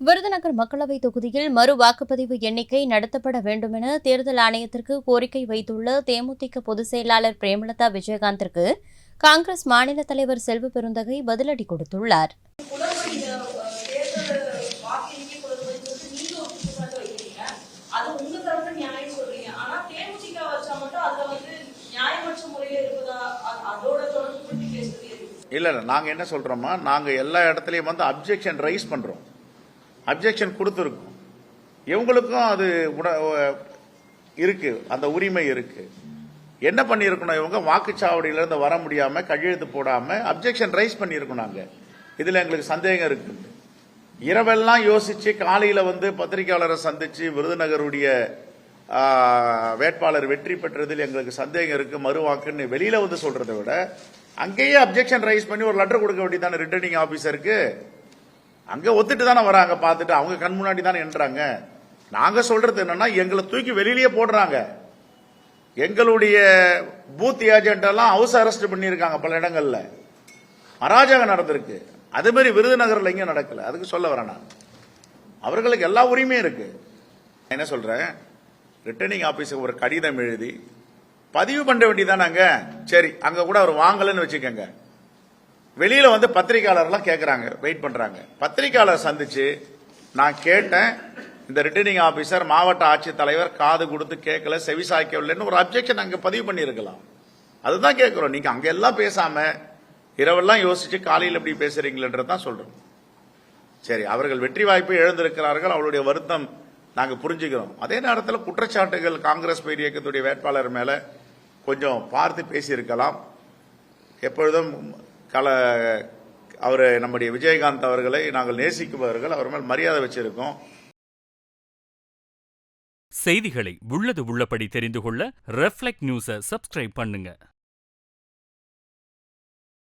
விருதுநகர் மக்களவைத் தொகுதியில் மறு வாக்குப்பதிவு எண்ணிக்கை நடத்தப்பட வேண்டுமென தேர்தல் ஆணையத்திற்கு கோரிக்கை வைத்துள்ள தேமுதிக பொதுச் செயலாளர் பிரேமலதா விஜயகாந்திற்கு காங்கிரஸ் மாநில தலைவர் செல்வ பெருந்தகை பதிலடி கொடுத்துள்ளார். இல்ல நாங்க என்ன சொல்றோமா, நாங்க எல்லா இடத்துலயும் வந்து அப்ஜெக்ஷன் ரைஸ் பண்றோம், அப்ஜெக்ஷன் கொடுத்துருக்கோம். இவங்களுக்கும் அது இருக்கு, அந்த உரிமை இருக்கு. என்ன பண்ணிருக்கணும், இவங்க வாக்குச்சாவடியிலிருந்து வர முடியாம கையெழுத்து போடாம அப்ஜெக்ஷன் ரைஸ் பண்ணிருக்கோம். நாங்க இதுல எங்களுக்கு சந்தேகம் இருக்கு. இரவெல்லாம் யோசிச்சு காலையில வந்து பத்திரிகையாளரை சந்திச்சு விருதுநகருடைய வேட்பாளர் வெற்றி பெற்றதில் எங்களுக்கு சந்தேகம் இருக்கு, மறுவாக்குன்னு வெளியில வந்து சொல்றதை விட அங்கேயே அப்ஜெக்ஷன் ரைஸ் பண்ணி ஒரு லெட்டர் கொடுக்க வேண்டியதான ரிட்டர்னிங் ஆபீசருக்கு. அங்க ஒத்துட்டு தானே வராங்க, பார்த்துட்டு அவங்க கண் முன்னாடி தானே என்றாங்க. நாங்க சொல்றது என்னன்னா, எங்களை தூக்கி வெளியிலேயே போடுறாங்க. எங்களுடைய பூத் ஏஜென்ட் எல்லாம் ஹவுஸ் அரெஸ்ட் பண்ணியிருக்காங்க, பல இடங்கள்ல அராஜகம் நடந்திருக்கு. அதே மாதிரி விருதுநகர்ல எங்க நடக்கல. அதுக்கு சொல்ல வரேன் நான், அவர்களுக்கு எல்லா உரிமையும் இருக்கு. என்ன சொல்றேன், ரிட்டர்னிங் ஆபீஸுக்கு ஒரு கடிதம் எழுதி பதிவு பண்ண வேண்டியதானாங்க. சரி, அங்க கூட அவர் வாங்கலன்னு வச்சுக்கோங்க, வெளியில வந்து பத்திரிகையாளர்லாம் கேட்கறாங்க, வெயிட் பண்றாங்க. பத்திரிகையாளர் சந்திச்சு நான் கேட்டேன், இந்த ரிட்டர்னிங் ஆபீசர் மாவட்ட ஆட்சித்தலைவர் காது கொடுத்து கேட்கல, செவிசாய்க்கவில்லைன்னு ஒரு அப்ஜெக்ஷன் அங்க பதிவு பண்ணிருக்கலாம். அதுதான் கேட்கிறோம். நீங்க அங்க எல்லாம் பேசாம இரவெல்லாம் யோசிச்சு காலையில் எப்படி பேசுறீங்களன்றதான் சொல்றோம். சரி, அவர்கள் வெற்றி வாய்ப்பை இழந்திருக்கிறார்கள், அவருடைய வருத்தம் நாங்க புரிஞ்சுக்கிறோம். அதே நேரத்தில் குற்றச்சாட்டுகள் காங்கிரஸ் பேர் இயக்கத்துடைய வேட்பாளர் மேல கொஞ்சம் பார்த்து பேசியிருக்கலாம். எப்பொழுதும் அவர் நம்முடைய விஜயகாந்த் அவர்களை நாங்கள் நேசிக்குபவர்கள், அவர் மேல் மரியாதை வச்சிருக்கோம். செய்திகளை உள்ளது உள்ளபடி தெரிந்து கொள்ள ரெஃப்ளெக்ட் நியூஸை சப்ஸ்கிரைப் பண்ணுங்க.